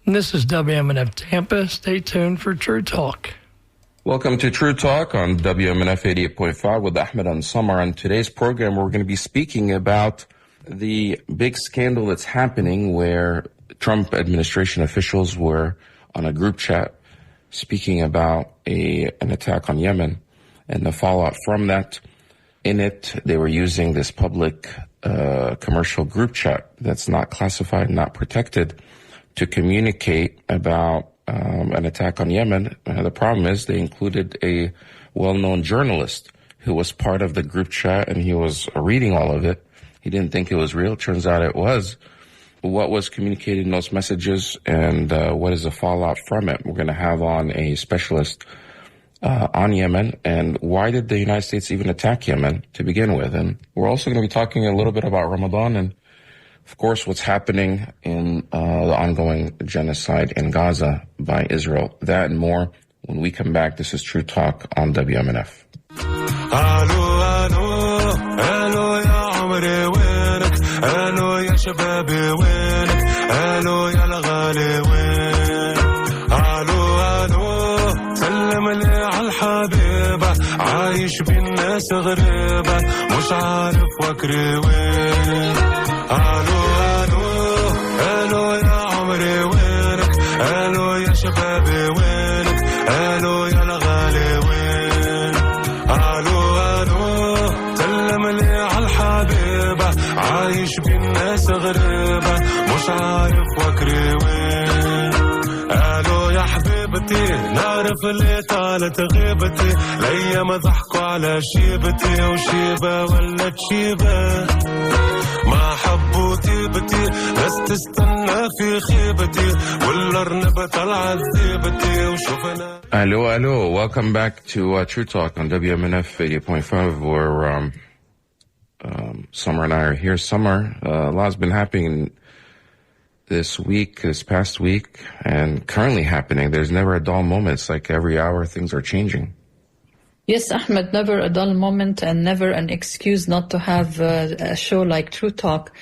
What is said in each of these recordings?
This is WMNF Tampa. Stay tuned for True Talk. Welcome to True Talk on WMNF 88.5 with Ahmed and Samar. On today's program, we're going to be speaking about the big scandal that's happening where Trump administration officials were on a group chat speaking about an attack on Yemen and the fallout from that. In it, they were using this public commercial group chat that's not classified, not protected, to communicate about an attack on Yemen. The problem is they included a well-known journalist who was part of the group chat, and he was reading all of it. He didn't think it was real. Turns out it was. What was communicated in those messages, and what is the fallout from it? We're going to have on a specialist on Yemen, and why did the United States even attack Yemen to begin with? And we're also going to be talking a little bit about Ramadan and, of course, what's happening in the ongoing genocide in Gaza by Israel. That and more when we come back. This is True Talk on WMNF. عايش بالناس غريبة مش عارف وكري وين الو الو الو يا عمري وينك الو يا شبابي وينك الو يا الغالي وين الو الو سلم لي عالحبيبة عايش بالناس غريبة مش عارف وكري وين الو يا حبيبتي نعرف اللي طالت غيبتي الايام ضحكوا على شيبتي وشيبه ولا تشيبه ما حبوا طيبتي بس تستنى في خيبتي والارنب طلعت ذيبتي وشوفنا. Hello. Welcome back to True Talk on WMNF 88.5 where Samar and I are here. Samar, a lot's been happening this past week, and currently happening. There's never a dull moment. It's like every hour things are changing. Yes, Ahmed, never a dull moment and never an excuse not to have a show like True Talk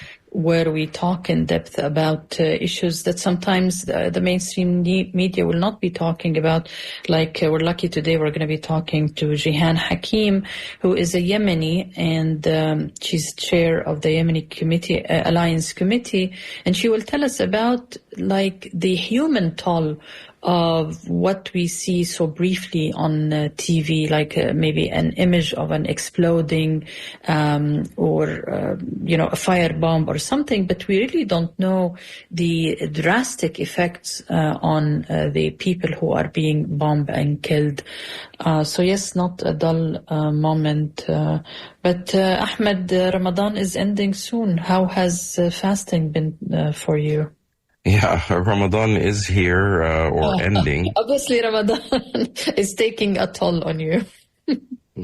where we talk in depth about issues that sometimes the mainstream media will not be talking about. Like we're lucky today we're going to be talking to Jihan Hakim, who is a Yemeni, and she's chair of the Yemeni Committee, Alliance Committee, and she will tell us about like the human toll of what we see so briefly on TV, like maybe an image of an exploding or a firebomb or something, but we really don't know the drastic effects on the people who are being bombed and killed. So yes, not a dull moment. But Ahmed, Ramadan is ending soon. How has fasting been for you? Yeah, Ramadan is here or ending. Obviously, Ramadan is taking a toll on you.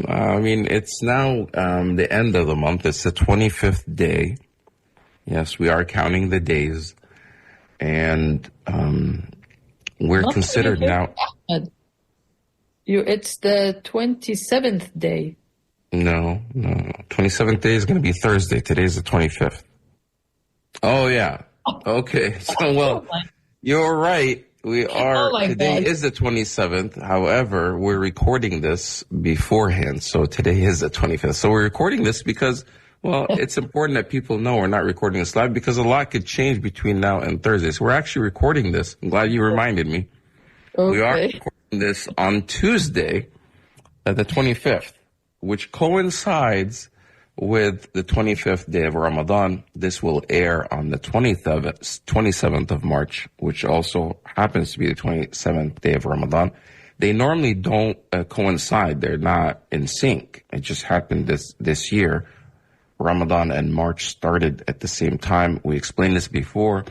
I mean, it's now the end of the month. It's the 25th day. Yes, we are counting the days. And we're Not considered now... Ahmed. It's the 27th day. No. 27th day is going to be Thursday. Today's the 25th. Oh, yeah. Okay, so you're right. We are. Today is the 27th. However, we're recording this beforehand, so today is the 25th. So we're recording this because, it's important that people know we're not recording this live because a lot could change between now and Thursday. So we're actually recording this. I'm glad you reminded me. Okay. We are recording this on Tuesday, the 25th, which coincides with the 25th day of Ramadan. This will air on the 27th of March, which also happens to be the 27th day of Ramadan. They normally don't coincide. They're not in sync. It just happened this year. Ramadan and March started at the same time. We explained this before,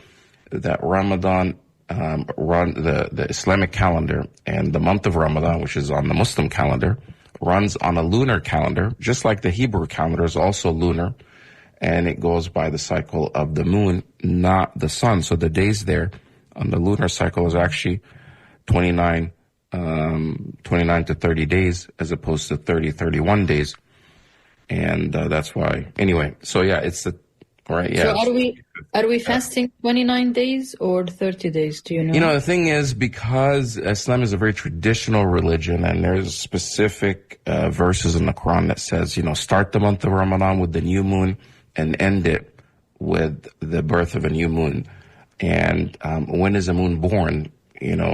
that Ramadan the Islamic calendar, and the month of Ramadan, which is on the Muslim calendar, runs on a lunar calendar, just like the Hebrew calendar is also lunar, and it goes by the cycle of the moon, not the sun. So the days there on the lunar cycle is actually 29 to 30 days as opposed to 30, 31 days. And that's why. Anyway, so yeah, it's the Right, yeah. So are we fasting 29 days or 30 days? Do you know? You know, the thing is, because Islam is a very traditional religion, and there's specific verses in the Quran that says, start the month of Ramadan with the new moon and end it with the birth of a new moon. And when is a moon born?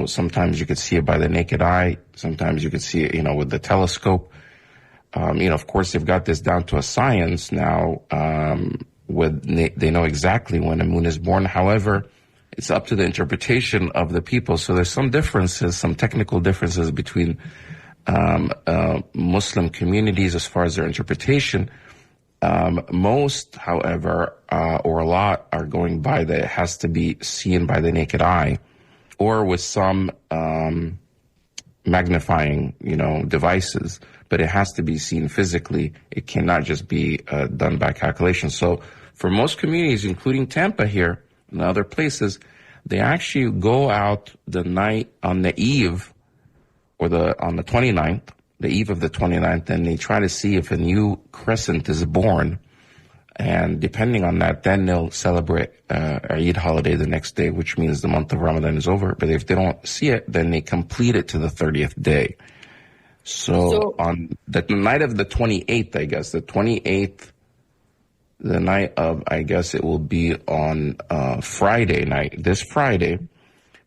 Sometimes you could see it by the naked eye. Sometimes you could see it, with the telescope. Of course, they've got this down to a science now. They know exactly when a moon is born. However, it's up to the interpretation of the people. So there's some differences, some technical differences between Muslim communities as far as their interpretation. Most, however, or a lot, are going by that it has to be seen by the naked eye, or with some magnifying, devices. But it has to be seen physically. It cannot just be done by calculation. So for most communities, including Tampa here and other places, they actually go out the night on the eve, or on the 29th, the eve of the 29th, and they try to see if a new crescent is born. And depending on that, then they'll celebrate Eid holiday the next day, which means the month of Ramadan is over. But if they don't see it, then they complete it to the 30th day. So on the night of the 28th, I guess, the 28th, the night of, I guess it will be on Friday night, this Friday,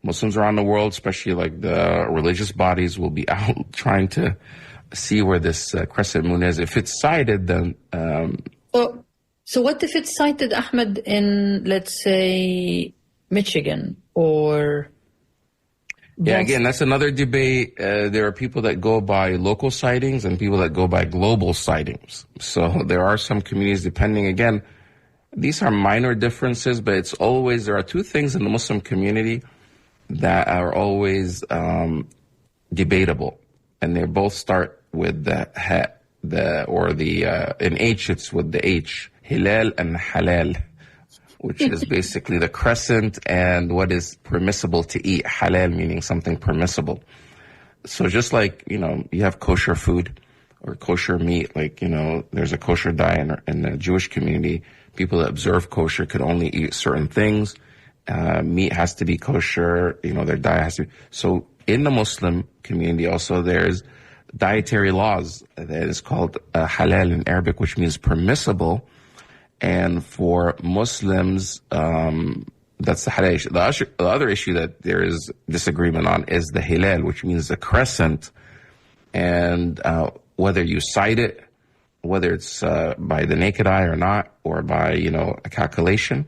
Muslims around the world, especially like the religious bodies, will be out trying to see where this crescent moon is. If it's sighted, then... So what if it's sighted, Ahmed, in, let's say, Michigan or... Yeah, again, that's another debate. There are people that go by local sightings and people that go by global sightings. So there are some communities, depending, again, these are minor differences, but there are two things in the Muslim community that are always debatable. And they both start with the ha, in H, it's with the H, hilal and halal, which is basically the crescent and what is permissible to eat. Halal meaning something permissible. So just like, you have kosher food or kosher meat, like, there's a kosher diet in the Jewish community. People that observe kosher could only eat certain things. Meat has to be kosher, their diet has to be. So in the Muslim community also, there's dietary laws that is called halal in Arabic, which means permissible. And for Muslims, that's the halal issue. The other issue that there is disagreement on is the hilal, which means the crescent. And whether you sight it, whether it's by the naked eye or not, or by, a calculation,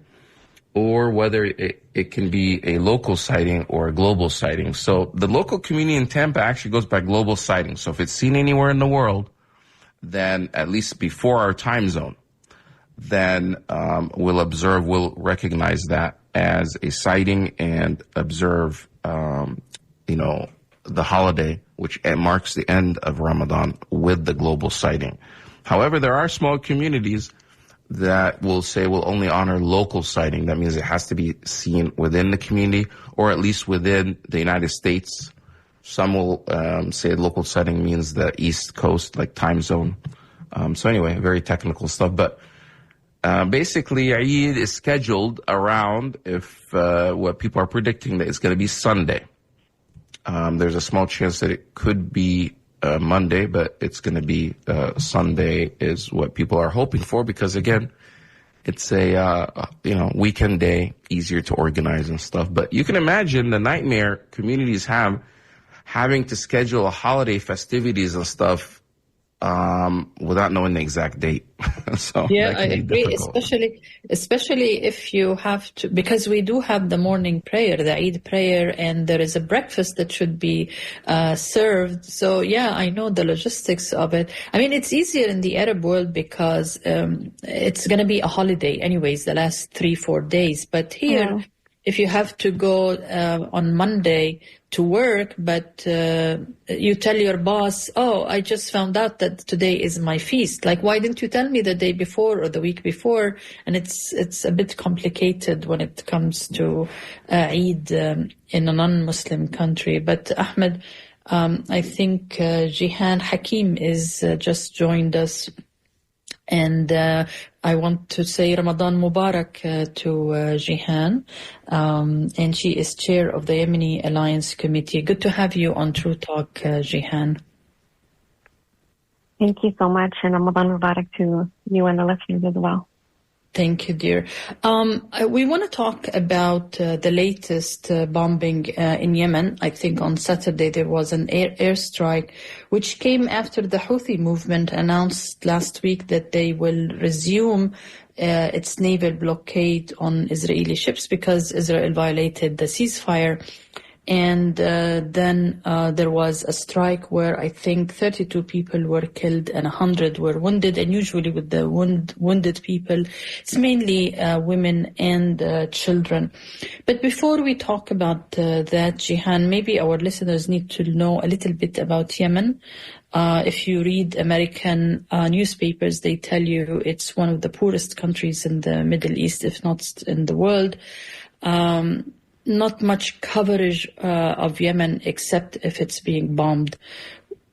or whether it can be a local sighting or a global sighting. So the local community in Tampa actually goes by global sighting. So if it's seen anywhere in the world, then at least before our time zone, then we'll recognize that as a sighting and observe, the holiday, which marks the end of Ramadan with the global sighting. However, there are small communities that will say we'll only honor local sighting. That means it has to be seen within the community or at least within the United States. Some will say local sighting means the East Coast, like time zone. So anyway, very technical stuff. But basically, Eid is scheduled around what people are predicting that it's going to be Sunday. There's a small chance that it could be Monday, but it's going to be Sunday is what people are hoping for because, again, it's a weekend day, easier to organize and stuff. But you can imagine the nightmare communities having to schedule holiday festivities and stuff without knowing the exact date. So yeah, I agree, especially if you have to, because we do have the morning prayer, the Eid prayer, and there is a breakfast that should be served. So yeah, I know the logistics of it. I mean, it's easier in the Arab world because it's going to be a holiday anyways, the last 3-4 days. But here, if you have to go on Monday to work, but you tell your boss, oh, I just found out that today is my feast. Like, why didn't you tell me the day before or the week before? And it's a bit complicated when it comes to Eid in a non-Muslim country. But Ahmed, I think Jihan Hakim is just joined us. And I want to say Ramadan Mubarak to Jihan, and she is chair of the Yemeni Alliance Committee. Good to have you on True Talk, Jihan. Thank you so much, and Ramadan Mubarak to you and the listeners as well. Thank you, dear. We want to talk about the latest bombing in Yemen. I think on Saturday there was an airstrike, which came after the Houthi movement announced last week that they will resume its naval blockade on Israeli ships because Israel violated the ceasefire. And then there was a strike where I think 32 people were killed and 100 were wounded. And usually with the wounded people, it's mainly women and children. But before we talk about that, Jihan, maybe our listeners need to know a little bit about Yemen. If you read American newspapers, they tell you it's one of the poorest countries in the Middle East, if not in the world. Not much coverage of Yemen except if it's being bombed.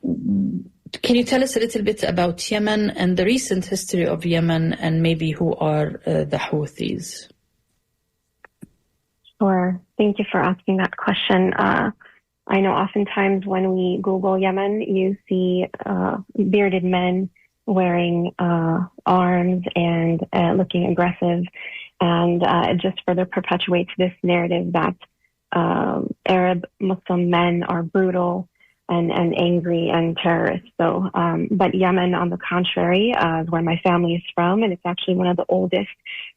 Can you tell us a little bit about Yemen and the recent history of Yemen and maybe who are the Houthis? Sure. Thank you for asking that question. I know oftentimes when we Google Yemen, you see bearded men wearing arms and looking aggressive. And it just further perpetuates this narrative that Arab Muslim men are brutal and angry and terrorists. So, but Yemen, on the contrary, is where my family is from, and it's actually one of the oldest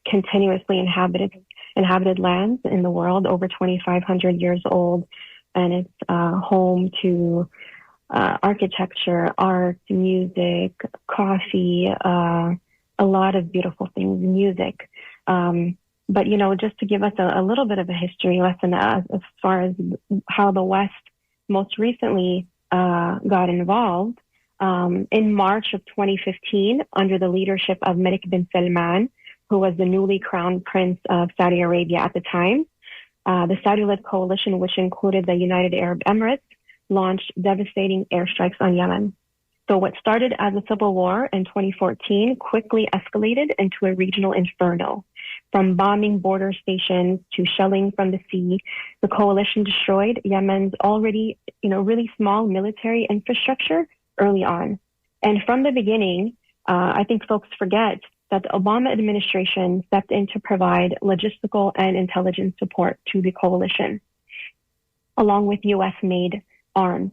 continuously inhabited lands in the world, over 2,500 years old, and it's home to architecture, art, music, coffee, a lot of beautiful things, music. But, you know, just to give us a little bit of a history lesson as far as how the West most recently got involved, in March of 2015, under the leadership of Malik bin Salman, who was the newly crowned prince of Saudi Arabia at the time, the Saudi-led coalition, which included the United Arab Emirates, launched devastating airstrikes on Yemen. So what started as a civil war in 2014 quickly escalated into a regional inferno. From bombing border stations to shelling from the sea, the coalition destroyed Yemen's already, really small military infrastructure early on. And from the beginning, I think folks forget that the Obama administration stepped in to provide logistical and intelligence support to the coalition, along with U.S.-made arms.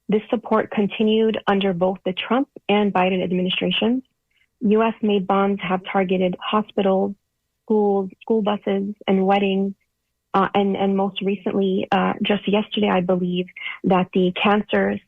This support continued under both the Trump and Biden administrations. U.S.-made bombs have targeted hospitals, schools, school buses, and weddings. And most recently, just yesterday, I believe, that the cancer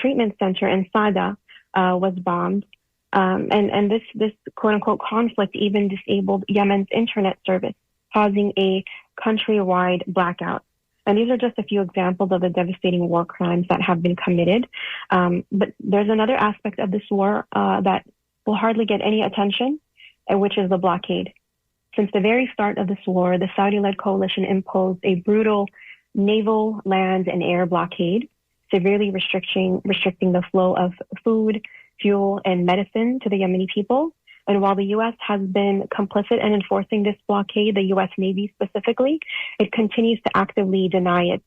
treatment center in Sada was bombed. And this quote-unquote conflict even disabled Yemen's internet service, causing a countrywide blackout. And these are just a few examples of the devastating war crimes that have been committed. But there's another aspect of this war that will hardly get any attention, which is the blockade. Since the very start of this war, the Saudi-led coalition imposed a brutal naval, land, and air blockade, severely restricting the flow of food, fuel, and medicine to the Yemeni people. And while the U.S. has been complicit in enforcing this blockade, the U.S. Navy specifically, it continues to actively deny it,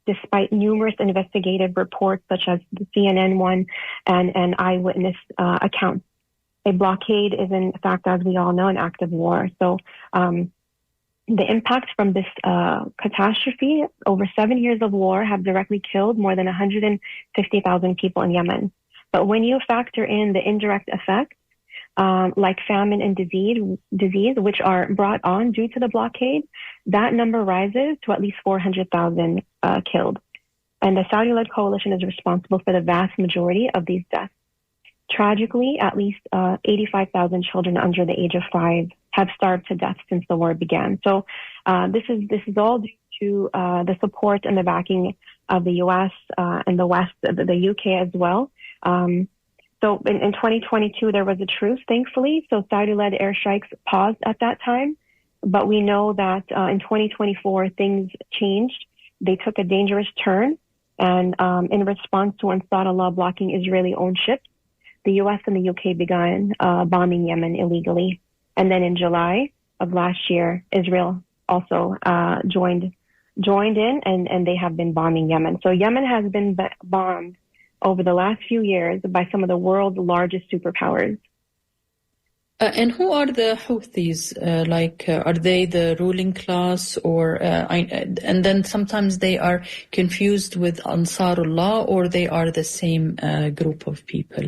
despite numerous investigative reports such as the CNN one and eyewitness accounts. A blockade is, in fact, as we all know, an act of war. So the impact from this catastrophe, over 7 years of war, have directly killed more than 150,000 people in Yemen. But when you factor in the indirect effects, like famine and disease, which are brought on due to the blockade, that number rises to at least 400,000 killed. And the Saudi-led coalition is responsible for the vast majority of these deaths. Tragically, at least 85,000 children under the age of 5 have starved to death since the war began. So this is all due to the support and the backing of the U.S. And the West, the U.K. as well. So in 2022, there was a truce, thankfully. So Saudi-led airstrikes paused at that time. But we know that in 2024, things changed. They took a dangerous turn. And in response to Ansarullah blocking Israeli-owned ships, the U.S. and the UK began bombing Yemen illegally. And then in July of last year, Israel also joined in, and they have been bombing Yemen. So Yemen has been bombed over the last few years by some of the world's largest superpowers. And who are the Houthis? Are they the ruling class, and then sometimes they are confused with Ansarullah, or they are the same group of people?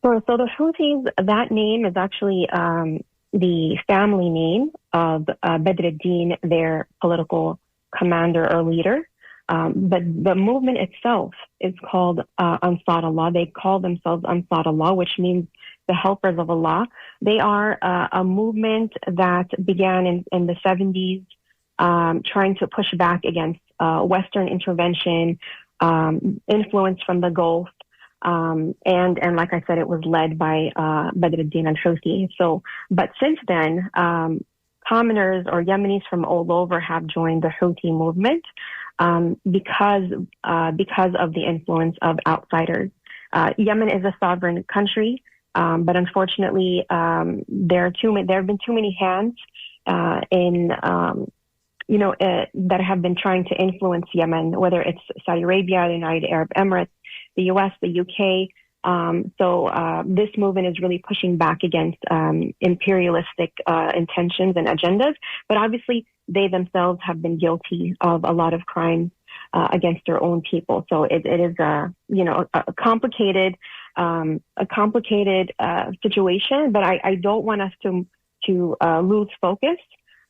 Sure. So the Houthis, that name is actually the family name of Bedier, their political commander or leader. But the movement itself is called Ansarullah. They call themselves Ansarullah, which means the helpers of Allah. They are a movement that began in the 70s, trying to push back against Western intervention, influence from the Gulf. And like I said, it was led by Bedier al-Houthi. But since then, commoners or Yemenis from all over have joined the Houthi movement because of the influence of outsiders. Yemen is a sovereign country, but unfortunately, there have been too many hands that have been trying to influence Yemen, whether it's Saudi Arabia, the United Arab Emirates, the U.S., the UK. This movement is really pushing back against imperialistic intentions and agendas. But obviously, they themselves have been guilty of a lot of crimes against their own people. So it is a complicated situation. But I don't want us to lose focus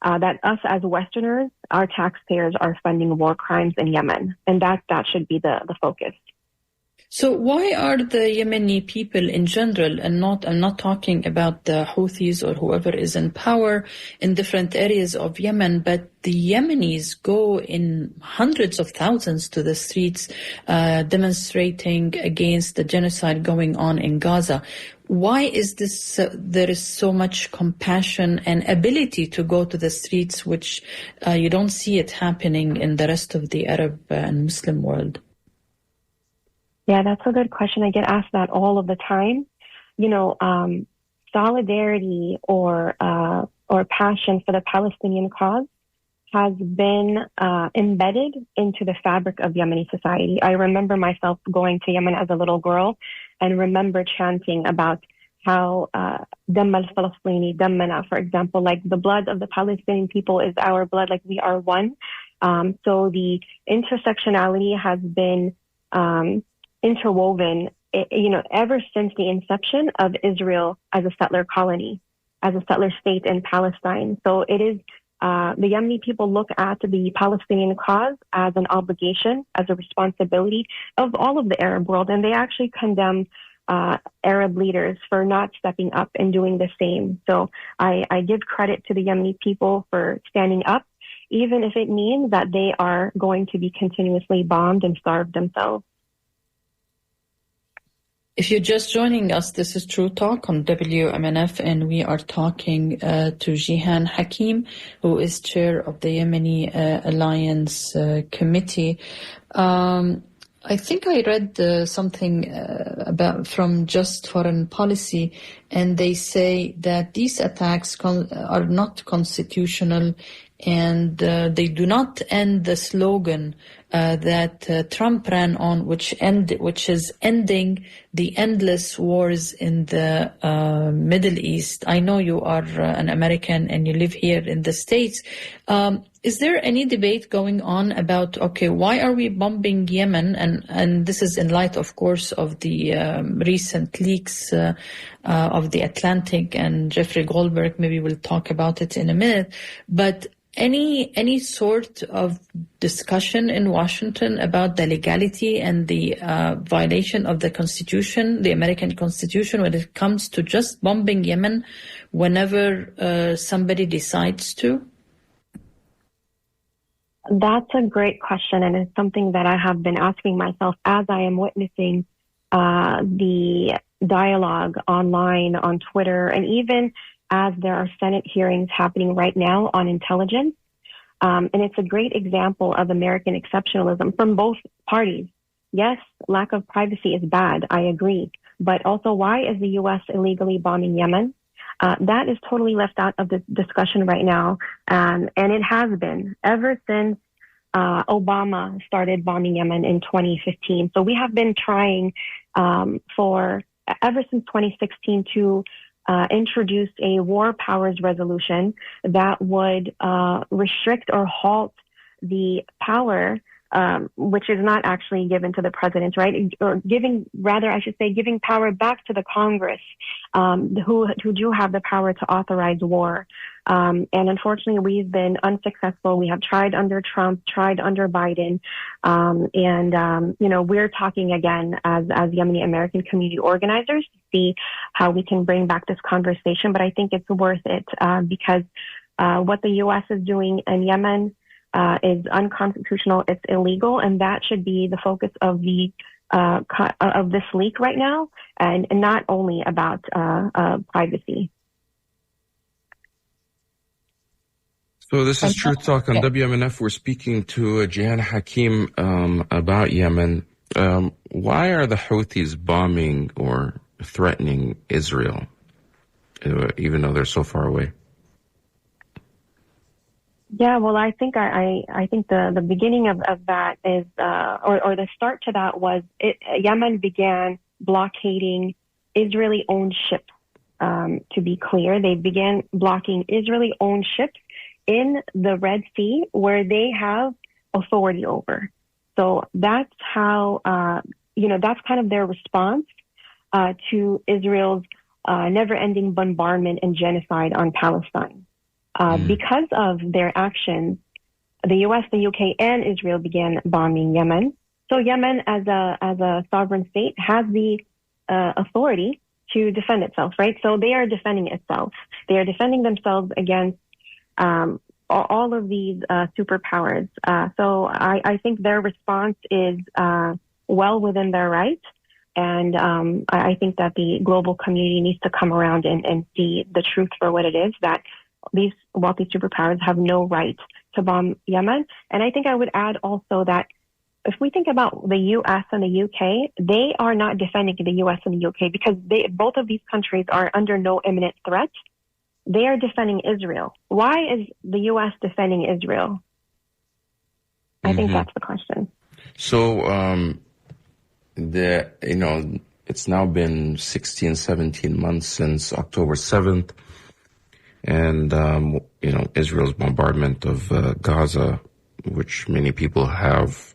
that us as Westerners, our taxpayers, are funding war crimes in Yemen, and that should be the focus. So why are the Yemeni people in general, and I'm not talking about the Houthis or whoever is in power in different areas of Yemen, but the Yemenis go in hundreds of thousands to the streets demonstrating against the genocide going on in Gaza. Why is this? There is so much compassion and ability to go to the streets, which you don't see it happening in the rest of the Arab and Muslim world. Yeah, that's a good question. I get asked that all of the time. Solidarity or passion for the Palestinian cause has been embedded into the fabric of Yemeni society. I remember myself going to Yemen as a little girl and remember chanting about how Damm al-Falastini, Dammana, for example, like the blood of the Palestinian people is our blood, like we are one. So the intersectionality has been interwoven, ever since the inception of Israel as a settler colony, as a settler state in Palestine. So it is, the Yemeni people look at the Palestinian cause as an obligation, as a responsibility of all of the Arab world. And they actually condemn Arab leaders for not stepping up and doing the same. So I give credit to the Yemeni people for standing up, even if it means that they are going to be continuously bombed and starved themselves. If you're just joining us, this is True Talk on WMNF, and we are talking to Jihan Hakim, who is chair of the Yemeni Alliance Committee. I think I read something from Just Foreign Policy, and they say that these attacks are not constitutional, and they do not end the slogan that Trump ran on, which is ending the endless wars in the Middle East. I know you are an American and you live here in the States. Is there any debate going on about, why are we bombing Yemen? And this is in light, of course, of the recent leaks of the Atlantic and Jeffrey Goldberg. Maybe we'll talk about it in a minute. But any sort of discussion in Washington about the legality and the violation of the Constitution, the American Constitution, when it comes to just bombing Yemen whenever somebody decides to? That's a great question, and it's something that I have been asking myself as I am witnessing the dialogue online, on Twitter, and even as there are Senate hearings happening right now on intelligence. And it's a great example of American exceptionalism from both parties. Yes, lack of privacy is bad, I agree. but also why is the U.S. illegally bombing Yemen? That is totally left out of the discussion right now, and it has been ever since Obama started bombing Yemen in 2015. So we have been trying for ever since 2016 to introduce a war powers resolution that would restrict or halt the power, which is not actually given to the president, right? Or giving power back to the Congress, who do have the power to authorize war. And unfortunately, we've been unsuccessful. We have tried under Trump, tried under Biden, we're talking again as Yemeni American community organizers to see how we can bring back this conversation. But I think it's worth it because what the U.S. is doing in Yemen is unconstitutional. It's illegal, and that should be the focus of the of this leak right now, and not only about privacy. So this is Truth Talk on WMNF. We're speaking to Jihan Hakim about Yemen. Why are the Houthis bombing or threatening Israel, even though they're so far away? Yeah, well, I think I think the beginning of that is or the start to that was Yemen began blockading Israeli-owned ships. To be clear, they began blocking Israeli-owned ships in the Red Sea, where they have authority over. So that's how, that's kind of their response to Israel's never-ending bombardment and genocide on Palestine. Because of their actions, the U.S., the U.K., and Israel began bombing Yemen. So Yemen, as a sovereign state, has the authority to defend itself, right? So they are defending itself. They are defending themselves against all of these superpowers. So I think their response is well within their right. And I think that the global community needs to come around and see the truth for what it is, that these wealthy superpowers have no right to bomb Yemen. And I think I would add also that if we think about the U.S. and the U.K., they are not defending the U.S. and the U.K. because both of these countries are under no imminent threat. They are defending Israel. Why is the U.S. defending Israel? I think that's the question. So, it's now been 16, 17 months since October 7th. And, Israel's bombardment of Gaza, which many people have,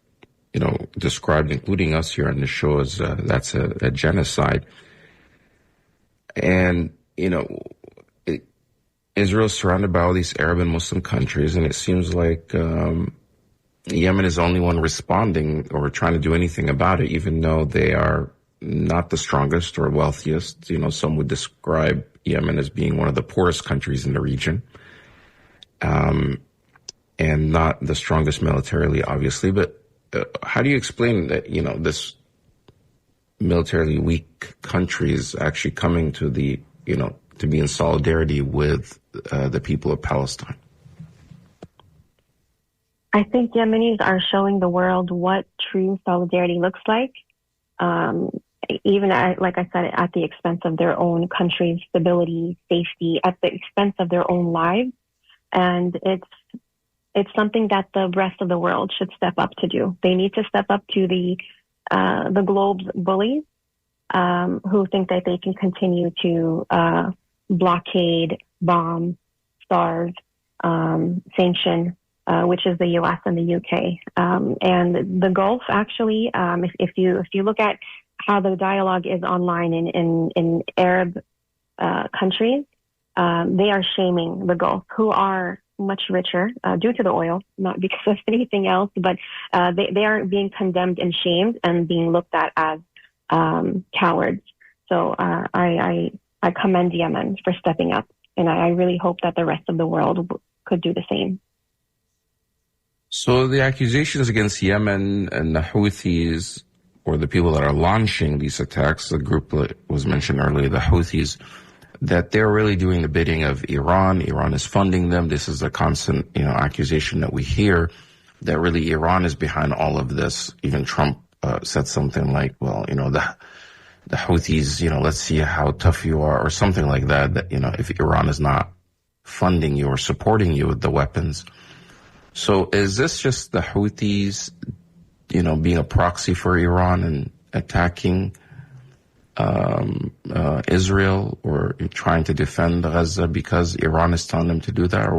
described, including us here on the show, as that's a genocide. And, Israel is surrounded by all these Arab and Muslim countries, and it seems like Yemen is the only one responding or trying to do anything about it, even though they are not the strongest or wealthiest. Some would describe Yemen as being one of the poorest countries in the region, and not the strongest militarily, obviously. But how do you explain that, this militarily weak country is actually coming to to be in solidarity with the people of Palestine? I think Yemenis are showing the world what true solidarity looks like, even like I said, at the expense of their own country's stability, safety, at the expense of their own lives. And it's something that the rest of the world should step up to do. They need to step up to the globe's bullies, who think that they can continue to blockade, bomb, starve, sanction, which is the U.S. and the U.K. And the Gulf, actually, if you look at how the dialogue is online in Arab countries, they are shaming the Gulf, who are much richer due to the oil, not because of anything else, but they are being condemned and shamed and being looked at as cowards. So I commend Yemen for stepping up, and I really hope that the rest of the world could do the same. So the accusations against Yemen and the Houthis, or the people that are launching these attacks, the group that was mentioned earlier, the Houthis, that they're really doing the bidding of Iran. Iran is funding them. This is a constant, accusation that we hear, that really Iran is behind all of this. Even Trump said something like, well, the Houthis, let's see how tough you are, or something like that, if Iran is not funding you or supporting you with the weapons. So is this just the Houthis, being a proxy for Iran and attacking Israel, or trying to defend Gaza because Iran is telling them to do that,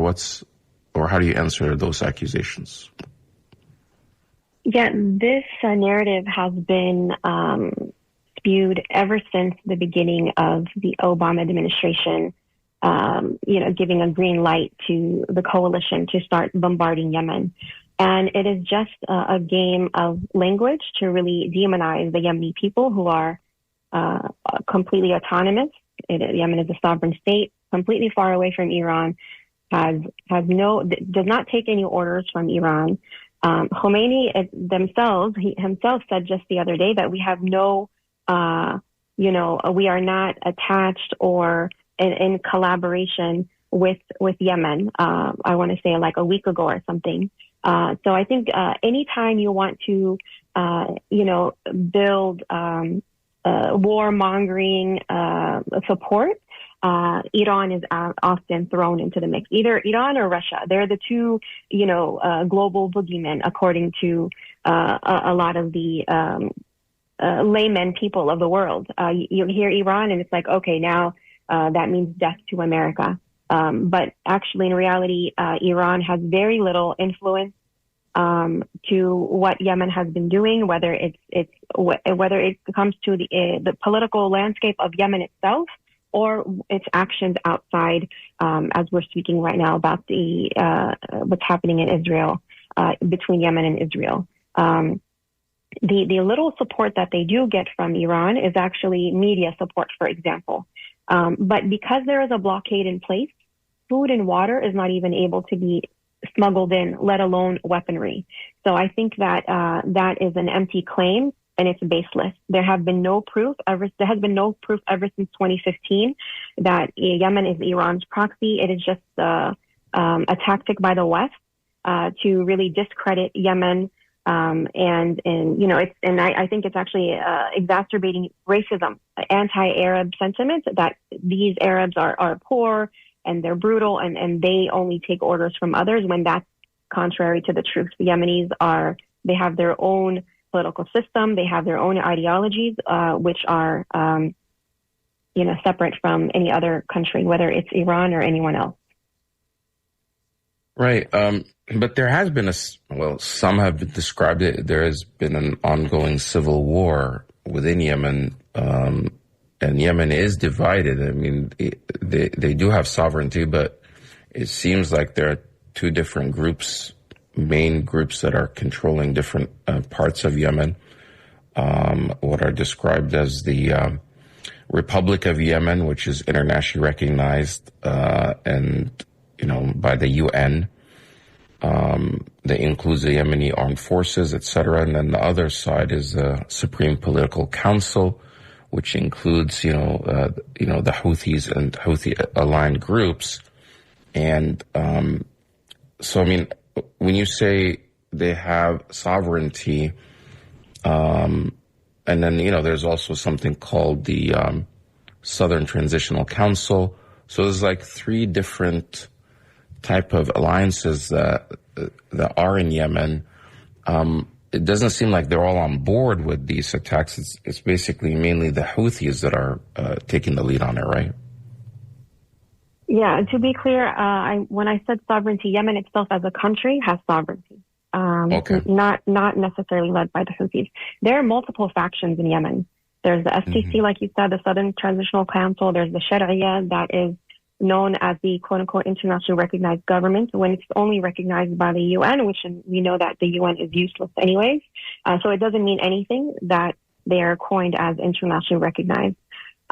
or how do you answer those accusations? Yeah, this narrative has been spewed ever since the beginning of the Obama administration, giving a green light to the coalition to start bombarding Yemen. And it is just a game of language to really demonize the Yemeni people, who are completely autonomous. Yemen is a sovereign state, completely far away from Iran, does not take any orders from Iran. Khomeini himself said just the other day that we have we are not attached or in collaboration with Yemen. I want to say like a week ago or something. So I think anytime you want to, build warmongering support, Iran is often thrown into the mix. Either Iran or Russia. They're the two, global boogeymen, according to a lot of the laymen people of the world. You hear Iran and it's like, okay, now that means death to America. But actually, in reality, Iran has very little influence to what Yemen has been doing, whether whether it comes to the political landscape of Yemen itself, or its actions outside, as we're speaking right now about what's happening in Israel, between Yemen and Israel. The little support that they do get from Iran is actually media support, for example. But because there is a blockade in place, food and water is not even able to be smuggled in, let alone weaponry. So I think that that is an empty claim, and it's baseless. There has been no proof ever since 2015 that Yemen is Iran's proxy. It is just a tactic by the West to really discredit Yemen. I think it's actually exacerbating racism, anti-Arab sentiment, that these Arabs are poor and they're brutal and they only take orders from others, when that's contrary to the truth. The Yemenis they have their own political system, they have their own ideologies, which are, separate from any other country, whether it's Iran or anyone else. Right. But there has been some have described it, there has been an ongoing civil war within Yemen, and Yemen is divided. I mean, they do have sovereignty, but it seems like there are two different main groups that are controlling different parts of Yemen, what are described as the Republic of Yemen, which is internationally recognized and by the UN. That includes the Yemeni Armed Forces, etc. And then the other side is the Supreme Political Council, which includes, the Houthis and Houthi-aligned groups. And so, I mean, when you say they have sovereignty, and then, there's also something called the Southern Transitional Council. So there's like three different type of alliances that are in Yemen. It doesn't seem like they're all on board with these attacks. It's basically mainly the Houthis that are taking the lead on it, right? Yeah, to be clear, when I said sovereignty, Yemen itself as a country has sovereignty. Okay. Not necessarily led by the Houthis. There are multiple factions in Yemen. There's the STC, like you said, the Southern Transitional Council. There's the Sharia, that is known as the quote-unquote internationally recognized government, when it's only recognized by the UN, which we know that the UN is useless anyways. So it doesn't mean anything that they are coined as internationally recognized.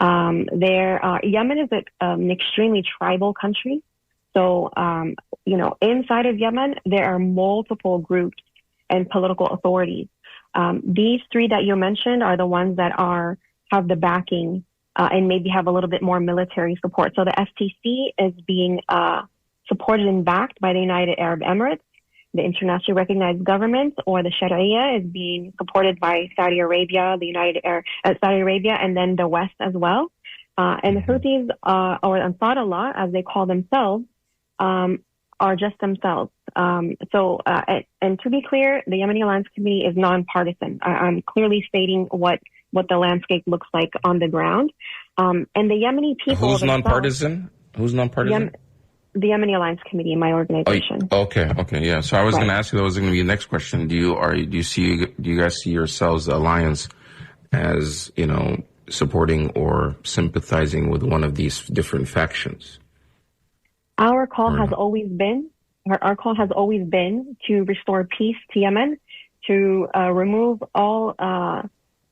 Yemen is an extremely tribal country. So, inside of Yemen, there are multiple groups and political authorities. These three that you mentioned are the ones that have the backing and maybe have a little bit more military support. So the STC is being supported and backed by the United Arab Emirates. the internationally recognized government or the Sharia is being supported by Saudi Arabia, Saudi Arabia, and then the West as well. And the Houthis, or Ansarullah, as they call themselves, are just themselves. And to be clear, the Yemeni Alliance Committee is nonpartisan. I'm clearly stating what the landscape looks like on the ground. And the Yemeni people. Who's nonpartisan? Who's nonpartisan? The Yemeni Alliance Committee in my organization. Okay, yeah. So I was going to ask you. That was going to be the next question. Do you guys see yourselves, the alliance, as supporting or sympathizing with one of these different factions? Our call has always been to restore peace to Yemen, to remove all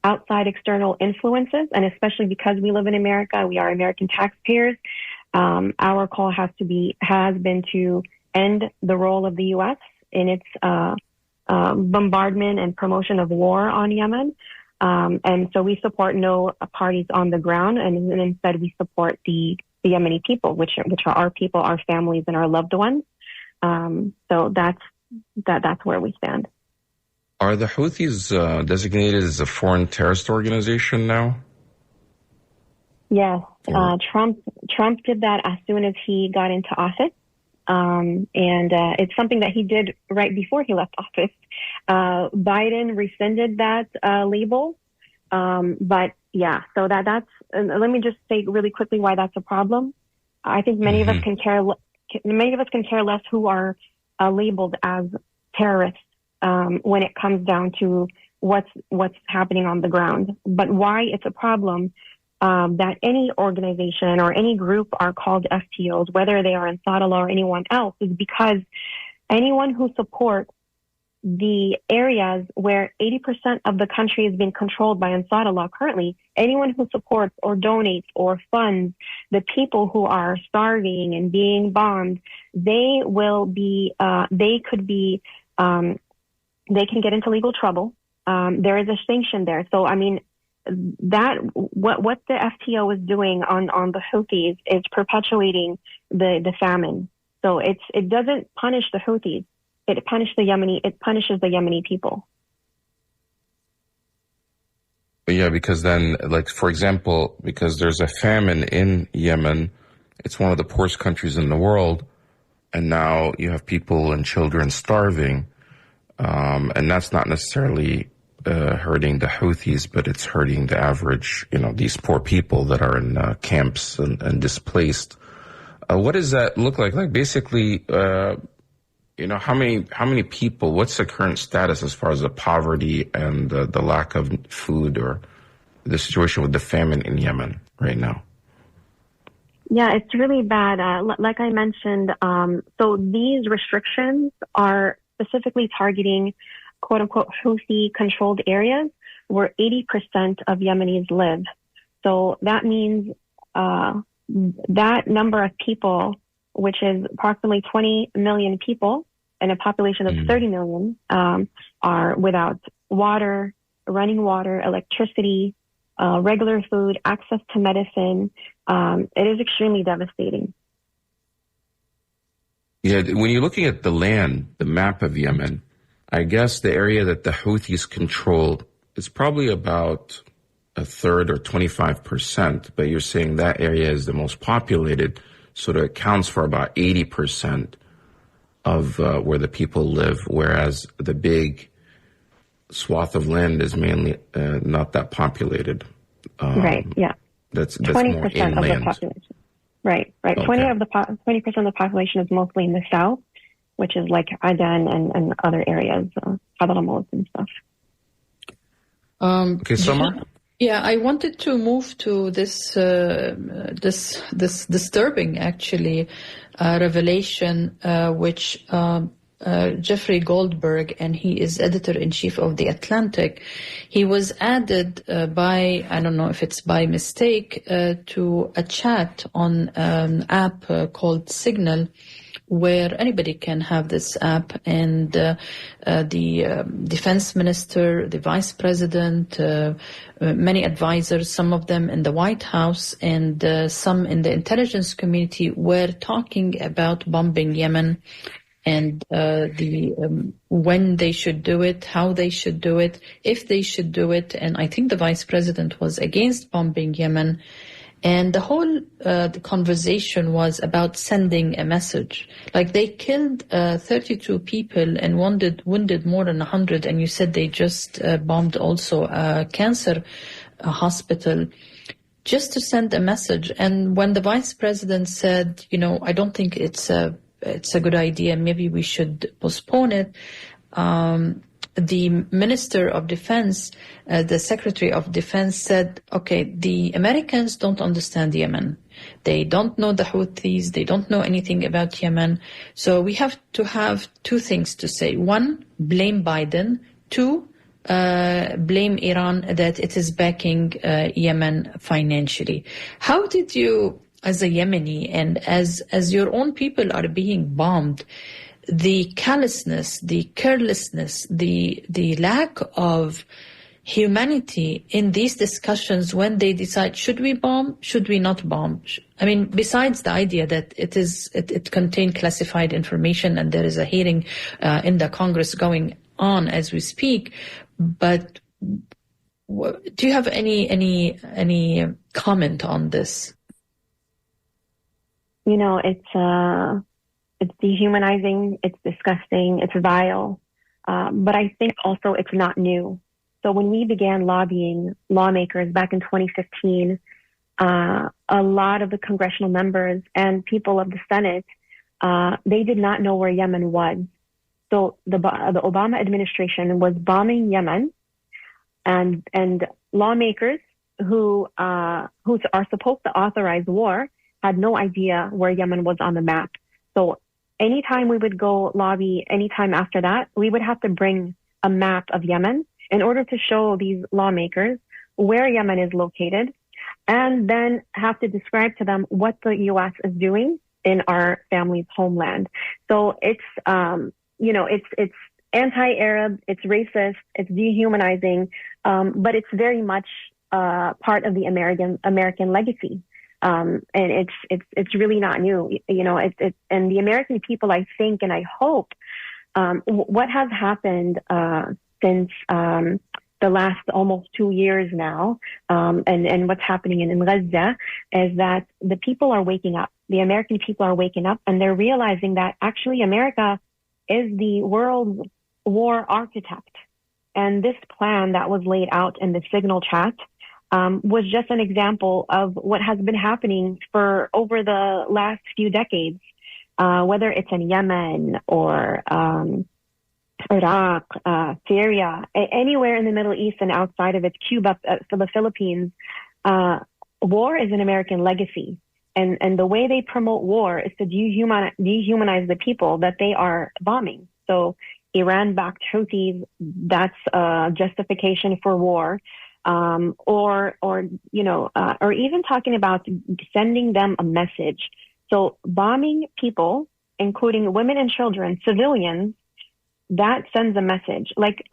outside external influences, and especially because we live in America, we are American taxpayers. Our call has been to end the role of the U.S. in its bombardment and promotion of war on Yemen. And so we support no parties on the ground, and instead we support the Yemeni people, which are our people, our families, and our loved ones. So that's where we stand. Are the Houthis designated as a foreign terrorist organization now? Yes, Trump did that as soon as he got into office, and it's something that he did right before he left office. Biden rescinded that label, but yeah. So that's. Let me just say really quickly why that's a problem. I think many of us can care less who are labeled as terrorists when it comes down to what's happening on the ground. But why it's a problem. That any organization or any group are called FTOs, whether they are Ansarullah or anyone else, is because anyone who supports the areas where 80% of the country is being controlled by Ansarullah currently, anyone who supports or donates or funds the people who are starving and being bombed, they can get into legal trouble. There is a sanction there. So, I mean, that what the FTO is doing on the Houthis is perpetuating the famine. So it doesn't punish the Houthis. It punishes the Yemeni people. Yeah, because then, like, for example, because there's a famine in Yemen, it's one of the poorest countries in the world, and now you have people and children starving, and that's not necessarily hurting the Houthis, but it's hurting the average, these poor people that are in camps and displaced. What does that look like? Like, basically, how many people, what's the current status as far as the poverty and the lack of food or the situation with the famine in Yemen right now? Yeah, it's really bad. Like I mentioned, so these restrictions are specifically targeting quote unquote Houthi controlled areas where 80% of Yemenis live. So that means that number of people, which is approximately 20 million people and a population of 30 million, are without water, running water, electricity, regular food, access to medicine. It is extremely devastating. Yeah, when you're looking at the land, the map of Yemen, I guess the area that the Houthis control is probably about a third or 25%, but you're saying that area is the most populated, so it accounts for about 80% of where the people live, whereas the big swath of land is mainly not that populated. Right, yeah. That's 20% more of inland. the population. Right. Okay. 20% of the population is mostly in the south, which is like Aden and other areas, Hadramaut and stuff. Okay, Samar? Yeah, I wanted to move to this disturbing, actually, revelation, which Jeffrey Goldberg, and he is editor-in-chief of The Atlantic. He was added by, I don't know if it's by mistake, to a chat on an app called Signal, where anybody can have this app, and the defense minister, the vice president, many advisors, some of them in the White House and some in the intelligence community, were talking about bombing Yemen and when they should do it, how they should do it, if they should do it. And I think the vice president was against bombing Yemen. And the whole the conversation was about sending a message. Like, they killed 32 people and wounded more than 100, and you said they just bombed also a cancer hospital, just to send a message. And when the vice president said, I don't think it's a good idea, maybe we should postpone it, the Minister of Defense, the Secretary of Defense said, okay, the Americans don't understand Yemen. They don't know the Houthis. They don't know anything about Yemen. So we have to have two things to say. One, blame Biden. Two, blame Iran that it is backing Yemen financially. How did you, as a Yemeni and as your own people are being bombed, the callousness, the carelessness, the lack of humanity in these discussions when they decide, should we bomb, should we not bomb? I mean, besides the idea that it contained classified information and there is a hearing in the Congress going on as we speak, but do you have any comment on this? It's dehumanizing, it's disgusting, it's vile, but I think also it's not new. So when we began lobbying lawmakers back in 2015, a lot of the congressional members and people of the Senate, they did not know where Yemen was. So the Obama administration was bombing Yemen, and lawmakers who are supposed to authorize war had no idea where Yemen was on the map. So anytime we would go lobby, anytime after that, we would have to bring a map of Yemen in order to show these lawmakers where Yemen is located, and then have to describe to them what the U.S. is doing in our family's homeland. So it's anti-Arab, it's racist, it's dehumanizing, but it's very much part of the American legacy. And it's really not new, and the American people, I think, and I hope, what has happened, since, the last almost 2 years now, and what's happening in Gaza is that the people are waking up. The American people are waking up, and they're realizing that actually America is the world's war architect. And this plan that was laid out in the Signal chat was just an example of what has been happening for over the last few decades, whether it's in Yemen or Iraq, Syria, anywhere in the Middle East and outside of it, Cuba, for the Philippines. War is an American legacy. And the way they promote war is to dehumanize the people that they are bombing. So Iran-backed Houthis, that's justification for war. Or even talking about sending them a message. So bombing people, including women and children, civilians, that sends a message. Like,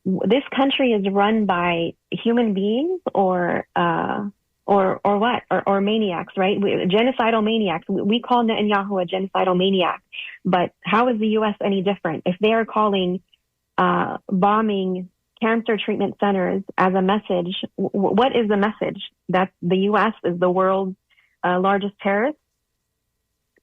this country is run by human beings or what? Or maniacs, right? Genocidal maniacs. We call Netanyahu a genocidal maniac, but how is the U.S. any different? If they are calling bombing cancer treatment centers as a message, what is the message? That the U.S. is the world's largest terrorist?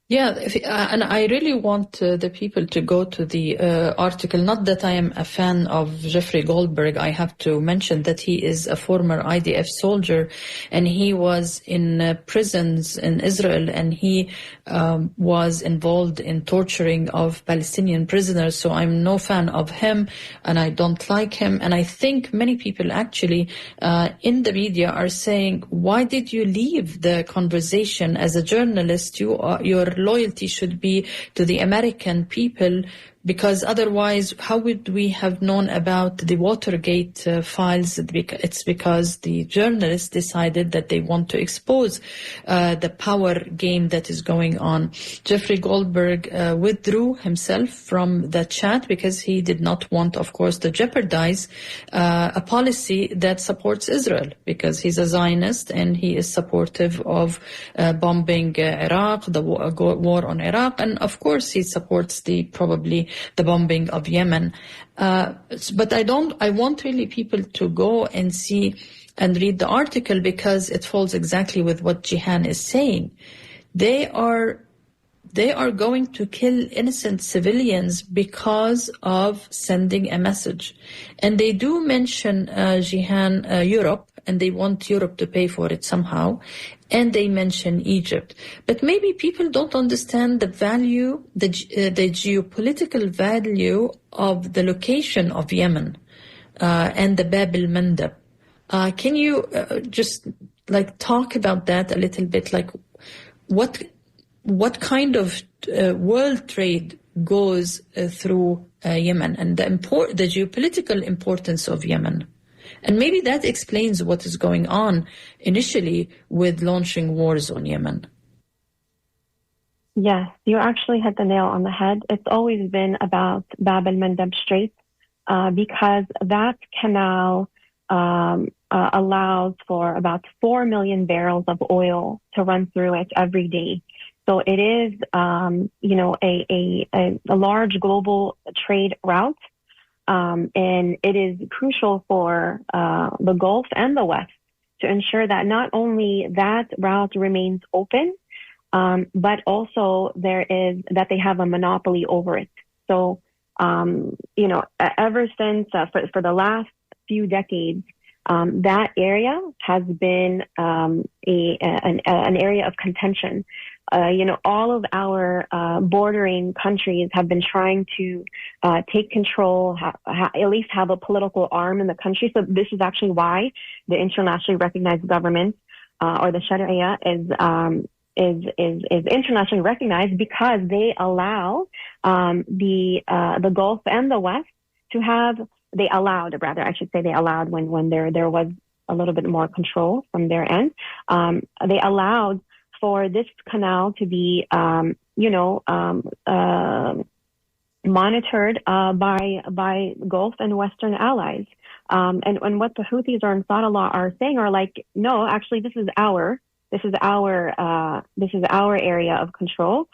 Yeah, and I really want the people to go to the article. Not that I am a fan of Jeffrey Goldberg. I have to mention that he is a former IDF soldier, and he was in prisons in Israel, and he was involved in torturing of Palestinian prisoners. So I'm no fan of him, and I don't like him. And I think many people actually in the media are saying, why did you leave the conversation? As a journalist, your loyalty should be to the American people because otherwise, how would we have known about the Watergate files? It's because the journalists decided that they want to expose the power game that is going on. Jeffrey Goldberg withdrew himself from the chat because he did not want, of course, to jeopardize a policy that supports Israel, because he's a Zionist and he is supportive of bombing Iraq, the war on Iraq, and of course he supports probably the bombing of Yemen. But I want really people to go and see and read the article, because it falls exactly with what Jihan is saying. They are going to kill innocent civilians because of sending a message. And they do mention, Jihan, Europe, and they want Europe to pay for it somehow. And they mention Egypt. But maybe people don't understand the value, the geopolitical value of the location of Yemen and the Bab el-Mandab. Can you just talk about that a little bit? Like what kind of world trade goes through Yemen, and the geopolitical importance of Yemen? And maybe that explains what is going on initially with launching wars on Yemen. Yes, you actually hit the nail on the head. It's always been about Bab el-Mandab Strait because that canal allows for about 4 million barrels of oil to run through it every day. So it is, a large global trade route. And it is crucial for the Gulf and the West to ensure that not only that route remains open, but also that they have a monopoly over it. So, ever since for the last few decades, that area has been an area of contention. All of our bordering countries have been trying to take control, at least have a political arm in the country. So this is actually why the internationally recognized government or the Sharia is internationally recognized, because they allow the Gulf and the West to have. They allowed when there was a little bit more control from their end. They allowed for this canal to be, monitored by Gulf and Western allies. And what the Houthis or Ansarullah are saying are like, no, actually, this is our area of control.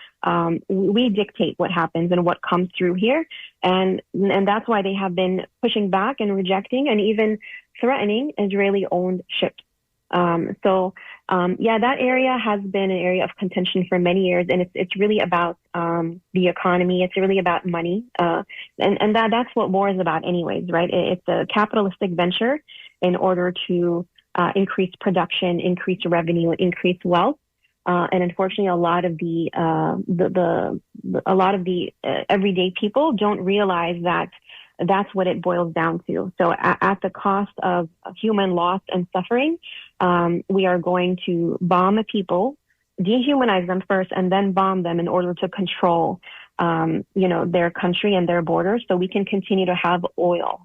We dictate what happens and what comes through here, and that's why they have been pushing back and rejecting and even threatening Israeli-owned ships. That area has been an area of contention for many years, and it's really about the economy. It's really about money, and that's what war is about, anyways, right? It's a capitalistic venture in order to increase production, increase revenue, increase wealth, and unfortunately, a lot of the everyday people don't realize that that's what it boils down to. So at the cost of human loss and suffering, we are going to bomb people, dehumanize them first, and then bomb them in order to control, their country and their borders, so we can continue to have oil.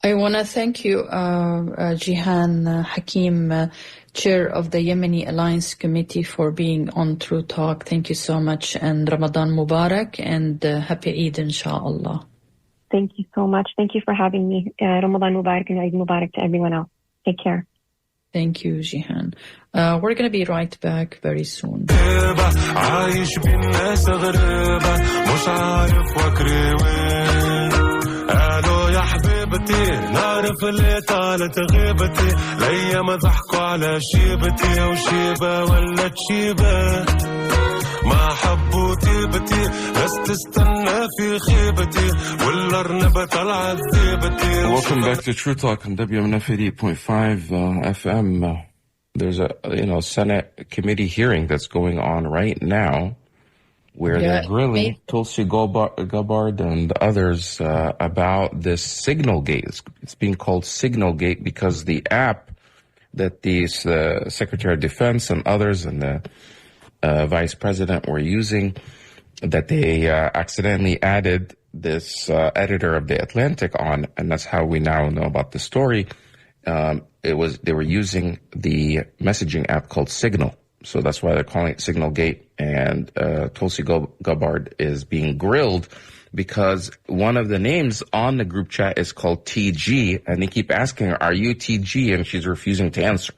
I want to thank you, Jihan Hakim, Chair of the Yemeni Alliance Committee, for being on True Talk. Thank you so much, and Ramadan Mubarak, and Happy Eid, inshallah. Thank you so much. Thank you for having me. Ramadan Mubarak and Eid Mubarak to everyone else. Take care. Thank you, Jihan. We're going to be right back very soon. يا حبيبتي نعرف اللي طالت غيبتي ليا ضحكوا على شيبتي وشيبة ولا تشيبة ما حبوا تيبتي بس تستنى في خيبتي ولا رنبة طلعت ثيبتي. Welcome back to True Talk on WMNF 88.5 FM. There's a Senate committee hearing that's going on right now, where they're grilling Tulsi Gabbard and others about this Signal Gate. It's being called Signal Gate because the app that the Secretary of Defense and others and the Vice President were using that they accidentally added this editor of The Atlantic on, and that's how we now know about the story. They were using the messaging app called Signal. So that's why they're calling it Signal Gate. And Tulsi Gabbard is being grilled because one of the names on the group chat is called TG, and they keep asking her, "Are you TG?" And she's refusing to answer.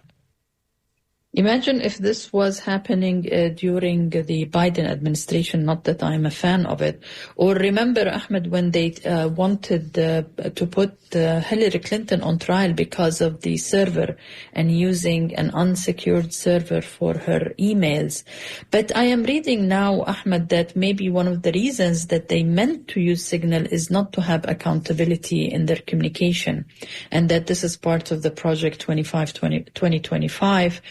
Imagine if this was happening during the Biden administration, not that I'm a fan of it. Or remember, Ahmed, when they wanted to put Hillary Clinton on trial because of the server and using an unsecured server for her emails. But I am reading now, Ahmed, that maybe one of the reasons that they meant to use Signal is not to have accountability in their communication, and that this is part of the Project 2025,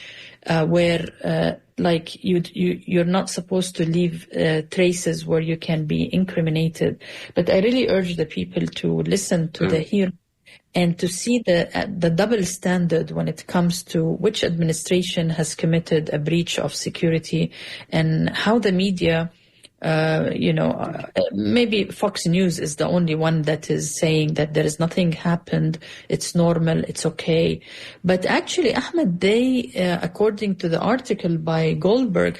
where like you're not supposed to leave traces where you can be incriminated. But I really urge the people to listen to the hearing and to see the double standard when it comes to which administration has committed a breach of security and how the media, maybe Fox News is the only one that is saying that there is nothing happened, it's normal, it's okay. But actually, Ahmed, they, according to the article by Goldberg,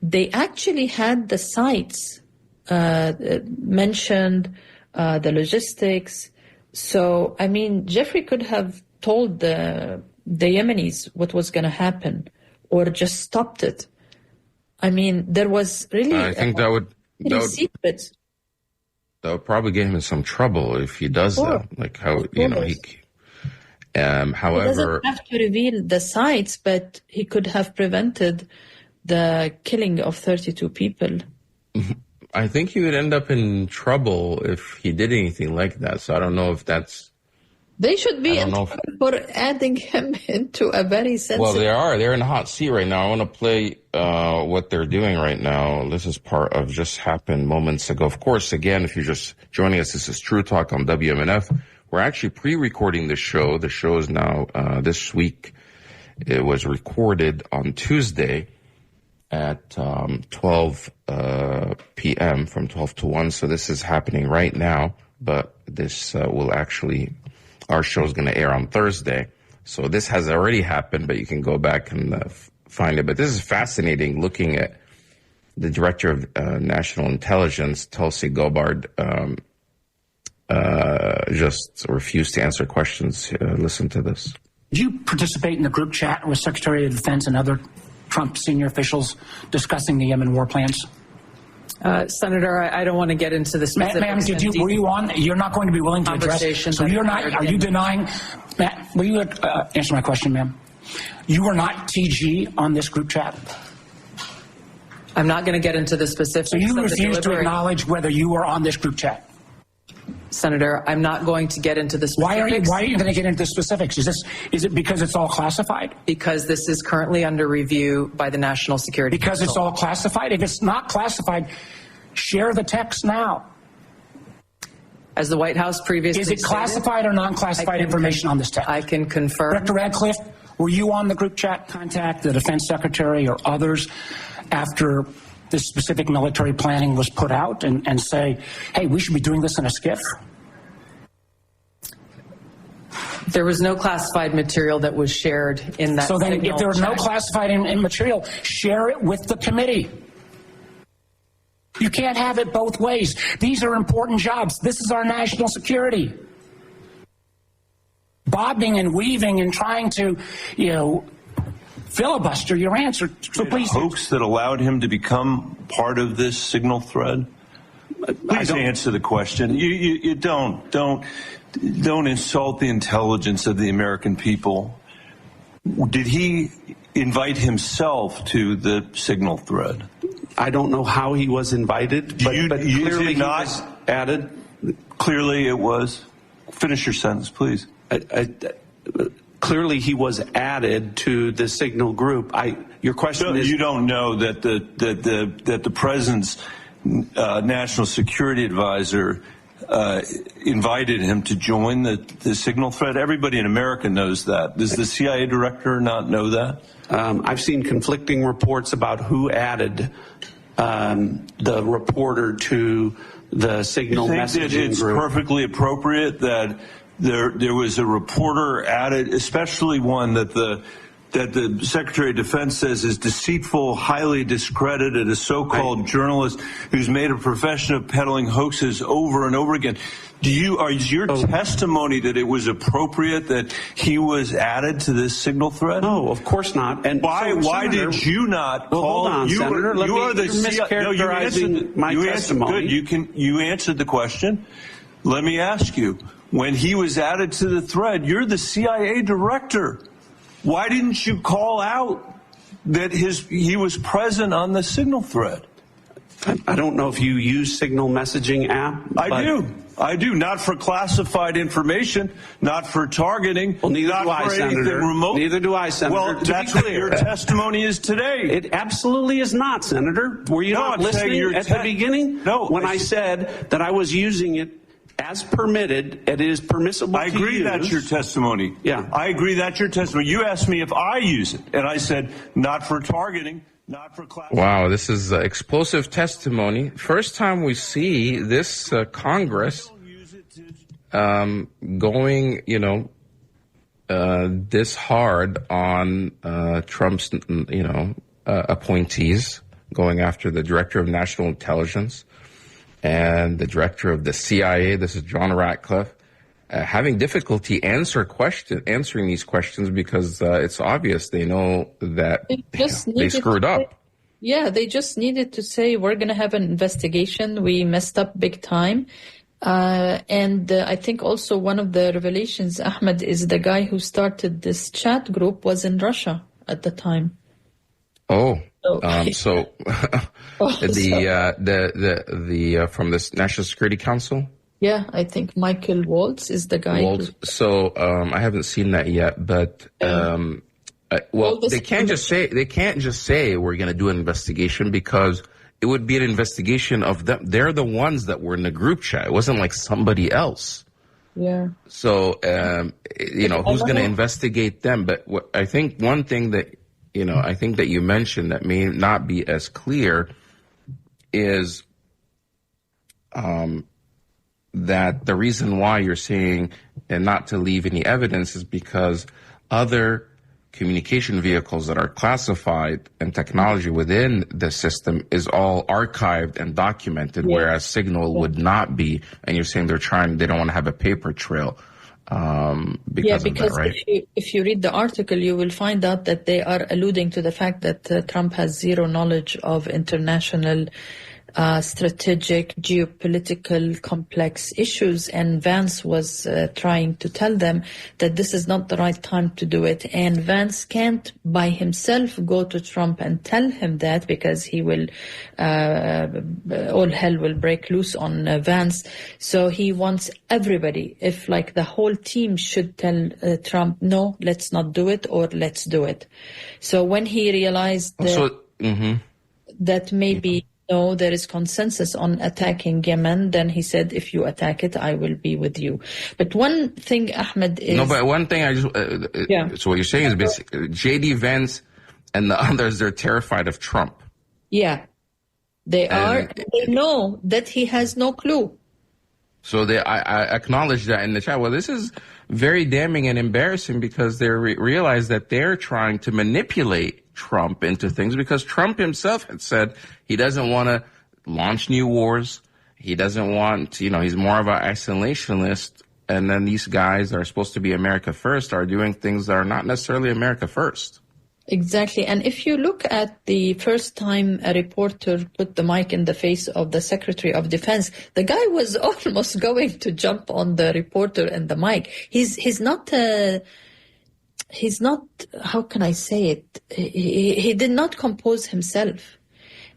they actually had the sites mentioned, the logistics. So, I mean, Jeffrey could have told the Yemenis what was going to happen or just stopped it. I mean, there was really. I think that would probably get him in some trouble if he does that. Like how he. However, he doesn't have to reveal the sites, but he could have prevented the killing of 32 people. I think he would end up in trouble if he did anything like that. So I don't know if that's. They should be in trouble for adding him into a very sensitive... Well, they are. They're in a hot seat right now. I want to play what they're doing right now. This is part of just happened moments ago. Of course, again, if you're just joining us, this is True Talk on WMNF. We're actually pre-recording the show. The show is now this week. It was recorded on Tuesday at 12 p.m. from 12 to 1. So this is happening right now. But this will actually... Our show is going to air on Thursday. So this has already happened, but you can go back and find it. But this is fascinating looking at the Director of National Intelligence, Tulsi Gabbard, just refused to answer questions. Listen to this. Did you participate in the group chat with Secretary of Defense and other Trump senior officials discussing the Yemen war plans? Senator, I don't want to get into the specifics. Ma'am, were you on? You're not going to be willing to address. So you're not. Are you denying? Ma'am, will you answer my question, ma'am? You were not TG on this group chat. I'm not going to get into the specifics. So you refuse to acknowledge whether you were on this group chat. Senator, I'm not going to get into the specifics. Why are you going to get into the specifics? Is it because it's all classified? Because this is currently under review by the National Security Because Council. It's all classified? If it's not classified, share the text now. As the White House previously stated, is it classified or non-classified information on this text? I can confirm. Director Radcliffe, were you on the group chat? Contact the Defense Secretary or others after this specific military planning was put out and say, hey, we should be doing this in a skiff? There was no classified material that was shared in that. So then if there was no classified material, share it with the committee. You can't have it both ways. These are important jobs. This is our national security. Bobbing and weaving and trying to, filibuster your answer. So please. Hoax that allowed him to become part of this signal thread? Please answer the question. You don't insult the intelligence of the American people. Did he invite himself to the signal thread? I don't know how he was invited, but clearly he was added. Clearly it was. Finish your sentence, please. Clearly he was added to the signal group. Your question is... You don't know that the president's national security advisor invited him to join the signal thread? Everybody in America knows that. Does the CIA director not know that? I've seen conflicting reports about who added the reporter to the signal messaging group. It's perfectly appropriate that there was a reporter added, especially one that the Secretary of Defense says is deceitful, highly discredited, a so-called journalist who's made a profession of peddling hoaxes over and over again. Is your testimony that it was appropriate that he was added to this signal thread? No, of course not. And why did you not call? Hold on, Senator. You're mischaracterizing my testimony. Good. You answered the question. Let me ask you: when he was added to the thread, you're the CIA director. Why didn't you call out that he was present on the signal thread? I don't know if you use signal messaging app. I do. Not for classified information, not for targeting. Well, neither do I, Senator. Neither do I, Senator. Well, that's what your testimony is today. It absolutely is not, Senator. Were you not listening at the beginning? No. When I said that I was using it as permitted, it is permissible to use. I agree that's your testimony. Yeah. I agree that's your testimony. You asked me if I use it, and I said not for targeting. Not for class. Wow, this is explosive testimony. First time we see this Congress going, this hard on Trump's, appointees, going after the Director of National Intelligence and the Director of the CIA. This is John Ratcliffe. Having difficulty answering these questions because it's obvious they know that they screwed up. Yeah, they just needed to say, we're going to have an investigation. We messed up big time. And I think also one of the revelations, Ahmed, is the guy who started this chat group was in Russia at the time. Oh, so the from this National Security Council? Yeah, I think Michael Waltz is the guy. I haven't seen that yet, but they can't just say we're going to do an investigation because it would be an investigation of them. They're the ones that were in the group chat. It wasn't like somebody else. Yeah. So who's going to investigate them? But I think one thing that I think that you mentioned that may not be as clear is that the reason why you're saying and not to leave any evidence is because other communication vehicles that are classified and technology within the system is all archived and documented, whereas Signal would not be. And you're saying they don't want to have a paper trail because of that, right? If you read the article, you will find out that they are alluding to the fact that Trump has zero knowledge of international strategic, geopolitical, complex issues, and Vance was trying to tell them that this is not the right time to do it. And Vance can't by himself go to Trump and tell him that because he will, all hell will break loose on Vance. So he wants everybody, if like the whole team should tell Trump, no, let's not do it, or let's do it. So when he realized that maybe no, there is consensus on attacking Yemen, then he said, if you attack it, I will be with you. But one thing, Ahmed, is... No, but one thing I just... So what you're saying is basically J.D. Vance and the others, they're terrified of Trump. Yeah, they are. They know that he has no clue. So I acknowledge that in the chat. Well, this is very damning and embarrassing because they realize that they're trying to manipulate Trump into things because Trump himself had said he doesn't want to launch new wars. He doesn't want, he's more of an isolationist. And then these guys that are supposed to be America first are doing things that are not necessarily America first. Exactly. And if you look at the first time a reporter put the mic in the face of the Secretary of Defense, the guy was almost going to jump on the reporter and the mic. He's not, how can I say it? He did not compose himself.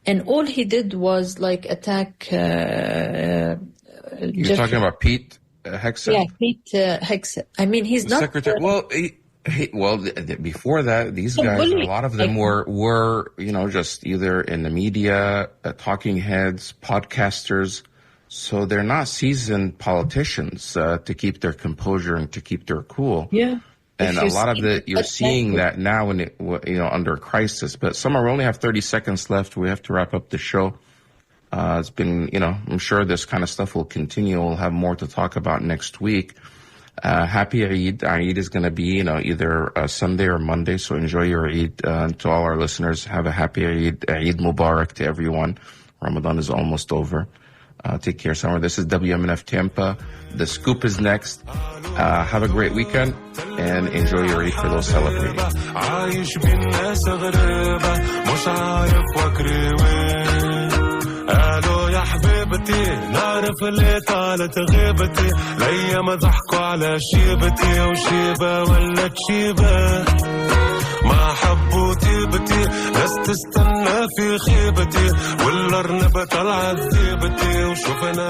And all he did was like attack. You're talking about Pete Hegseth? Yeah, Pete Hegseth. I mean, he's not. Secretary. Before that, these guys, a lot of them were just either in the media, talking heads, podcasters. So they're not seasoned politicians to keep their composure and to keep their cool. Yeah. And a lot of you're seeing that now when under a crisis. But Samar, we only have 30 seconds left. We have to wrap up the show. It's been, I'm sure this kind of stuff will continue. We'll have more to talk about next week. Happy Eid. Eid is going to be, either Sunday or Monday. So enjoy your Eid. To all our listeners, have a happy Eid. Eid Mubarak to everyone. Ramadan is almost over. Take care, Samar. This is WMNF Tampa. The Scoop is next. Have a great weekend and enjoy your Eid for those celebrating. قالوا يا حبيبتي نعرف اللي طالت غيبتي الأيام ضحكوا على شيبتي وشيبة ولا تشيبة ما حبوا تيبتي ناس تستنى في خيبتي والأرنبة طلعت ذيبتي وشوف أنا